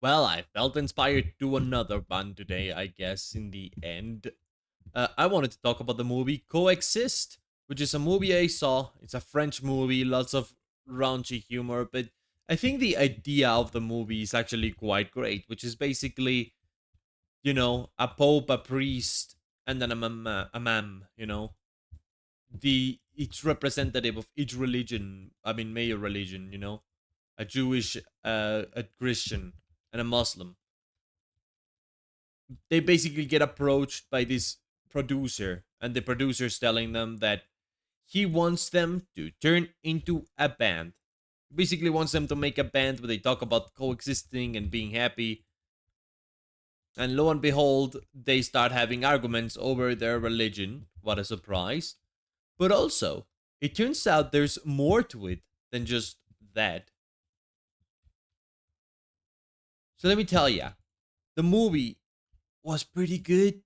Well, I felt inspired to do another one today, I guess, in the end. I wanted to talk about the movie Coexist, which is a movie I saw. It's a French movie, lots of raunchy humor, but I think the idea of the movie is actually quite great, which is basically, a pope, a priest, and then a mam, the each representative of each religion, I mean, major religion, a Jewish, a Christian, and a Muslim. They basically get approached by this producer, and the producer's telling them that he wants them to turn into a band. Basically wants them to make a band where they talk about coexisting and being happy. And lo and behold, they start having arguments over their religion. What a surprise. But also, it turns out there's more to it than just that. So let me tell ya, the movie was pretty good.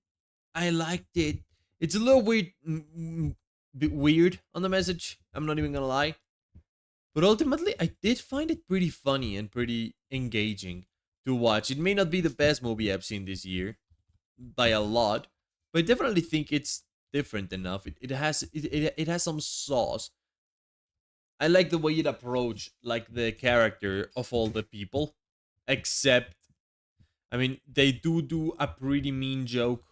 I liked it. It's a little bit weird on the message. I'm not even gonna lie, but ultimately, I did find it pretty funny and pretty engaging to watch. It may not be the best movie I've seen this year by a lot, but I definitely think it's different enough. It has some sauce. I like the way it approached like the character of all the people, except I mean, they do a pretty mean joke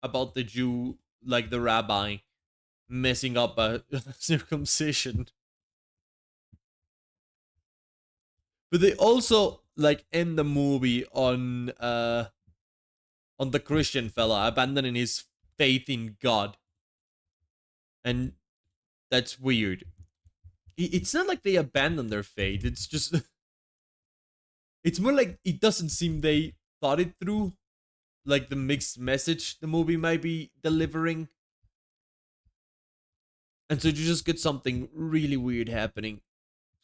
about the Jew, like the rabbi, messing up a circumcision. But they also like end the movie on the Christian fella abandoning his faith in God, and that's weird. It's not like they abandon their faith. It's just it's more like it doesn't seem they thought it through, like the mixed message the movie might be delivering. And so you just get something really weird happening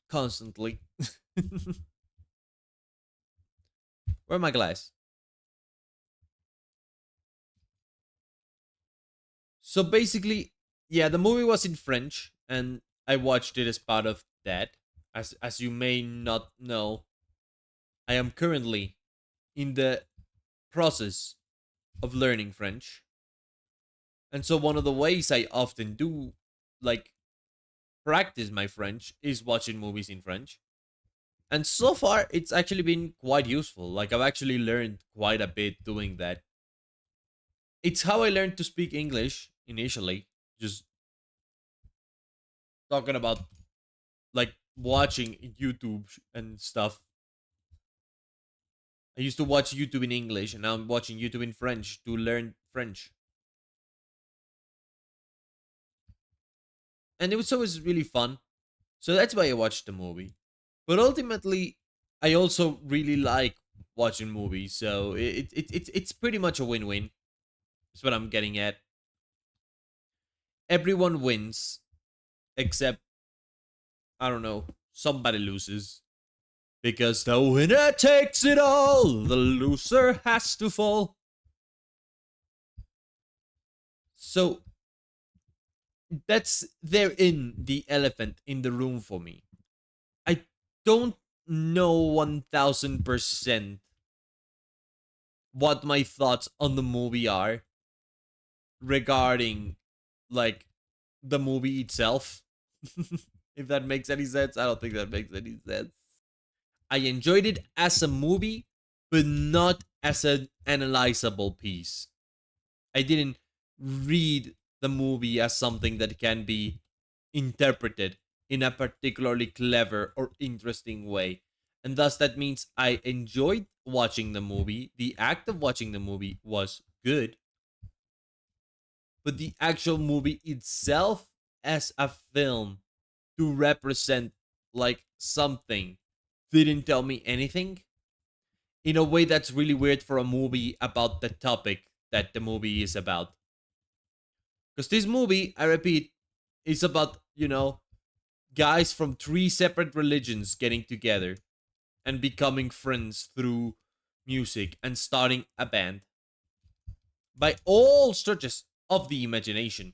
constantly. Where my glass? So basically, yeah, the movie was in French, and I watched it as part of that. As you may not know, I am currently in the process of learning French, and so one of the ways I often do, like, practice my French is watching movies in French. And so far, it's actually been quite useful. Like, I've actually learned quite a bit doing that. It's how I learned to speak English initially, just talking about like watching YouTube and stuff. I used to watch YouTube in English, and now I'm watching YouTube in French to learn French. And it was always really fun. So that's why I watched the movie. But ultimately, I also really like watching movies, so it's pretty much a win-win. That's what I'm getting at. Everyone wins except, I don't know, somebody loses. Because the winner takes it all, the loser has to fall. So that's therein the elephant in the room for me. I don't know 1000% what my thoughts on the movie are regarding like the movie itself. If that makes any sense. I don't think that makes any sense. I enjoyed it as a movie, but not as an analyzable piece. I didn't read the movie as something that can be interpreted in a particularly clever or interesting way. And thus, that means I enjoyed watching the movie. The act of watching the movie was good, but the actual movie itself, as a film, to represent like something, didn't tell me anything in a way that's really weird for a movie about the topic that the movie is about. Because this movie, I repeat, is about, guys from three separate religions getting together and becoming friends through music and starting a band. By all stretches of the imagination,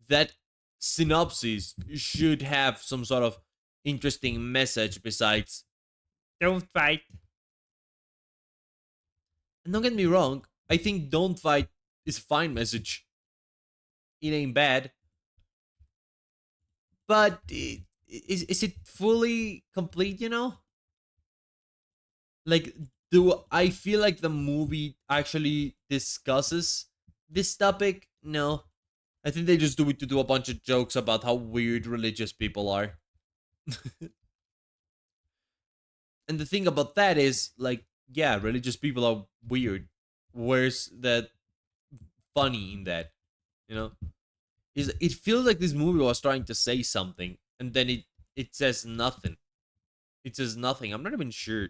that synopsis should have some sort of interesting message besides Don't fight. And don't get me wrong, I think don't fight is a fine message. It ain't bad. But is it fully complete, you know? Like, do I feel like the movie actually discusses this topic? No. I think they just do it to do a bunch of jokes about how weird religious people are. And the thing about that is, like, yeah, religious people are weird. Where's that funny in that? You know? Is it feels like this movie was trying to say something and then it says nothing. It says nothing. I'm not even sure.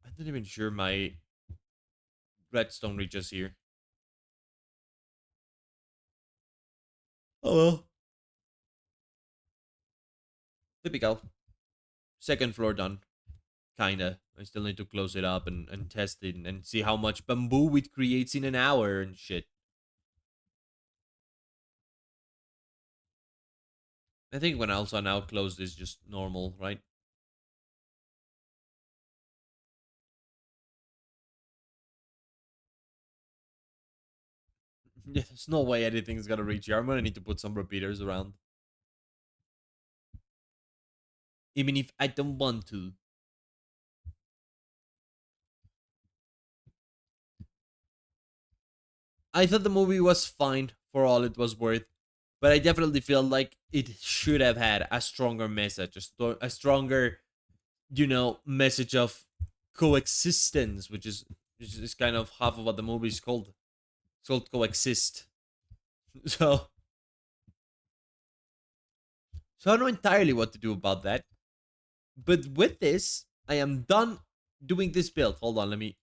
I'm not even sure my redstone reaches here. Oh well. Typical. Second floor done. Kinda. I still need to close it up and test it and see how much bamboo it creates in an hour and shit. I think when I also now close this just normal, right? Yeah, there's no way anything's gonna reach here. I'm gonna need to put some repeaters around. Even if I don't want to. I thought the movie was fine for all it was worth, but I definitely feel like it should have had a stronger message, a stronger, message of coexistence, which is kind of half of what the movie is called. It's called coexist. So, so I don't know entirely what to do about that. But with this, I am done doing this build. Hold on, let me.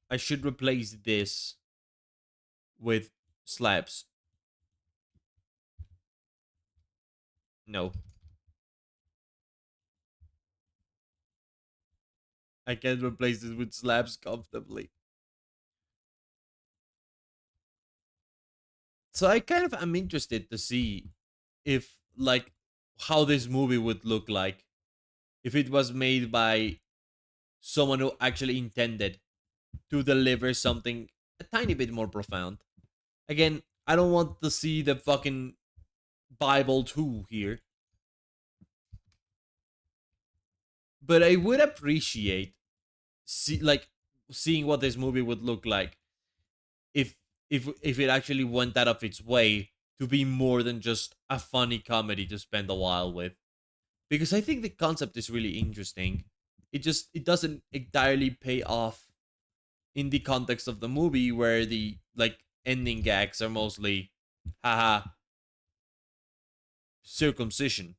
I should replace this with slabs. No, I can't replace this with slabs comfortably. So I kind of am interested to see if, like, how this movie would look like if it was made by someone who actually intended to deliver something a tiny bit more profound. Again, I don't want to see the fucking Bible 2 here, but I would appreciate seeing what this movie would look like if if it actually went out of its way to be more than just a funny comedy to spend a while with. Because I think the concept is really interesting. It doesn't entirely pay off in the context of the movie where the like ending gags are mostly haha circumcision.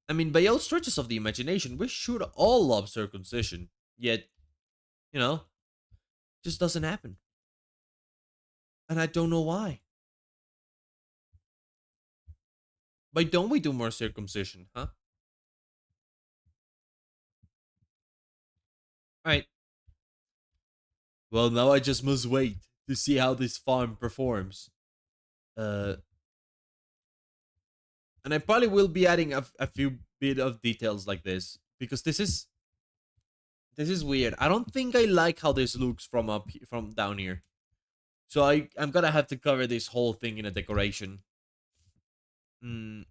I mean, by all stretches of the imagination, we should all love circumcision. Yet, you know, just doesn't happen. And I don't know why. Why don't we do more circumcision, huh? Alright. Well, now I just must wait to see how this farm performs. Uh, and I probably will be adding a few bit of details like this because this is weird. I don't think I like how this looks from down here. So I'm gonna have to cover this whole thing in a decoration. Mm,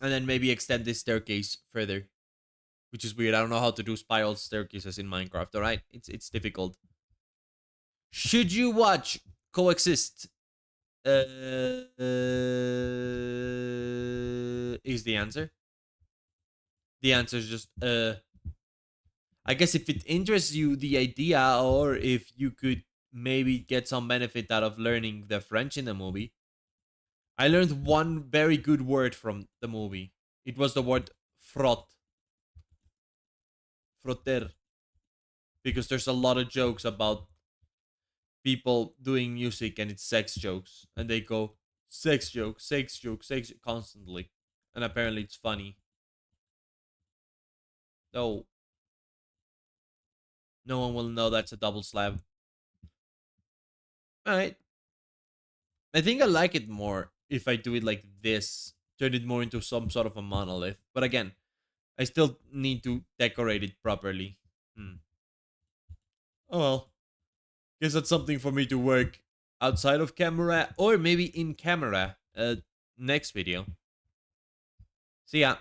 and then maybe extend this staircase further, which is weird. I don't know how to do spiral staircases in Minecraft. All right, it's difficult. Should you watch Coexist? Is the answer? The answer is just I guess if it interests you, the idea, or if you could maybe get some benefit out of learning the French in the movie. I learned one very good word from the movie. It was the word frot, frotter, because there's a lot of jokes about people doing music and it's sex jokes, and they go sex joke, sex joke, sex constantly, and apparently it's funny. No, no one will know that's a double slab. Alright. I think I like it more if I do it like this, turn it more into some sort of a monolith. But again, I still need to decorate it properly. Hmm. Oh well. Guess that's something for me to work outside of camera or maybe in camera next video. See ya.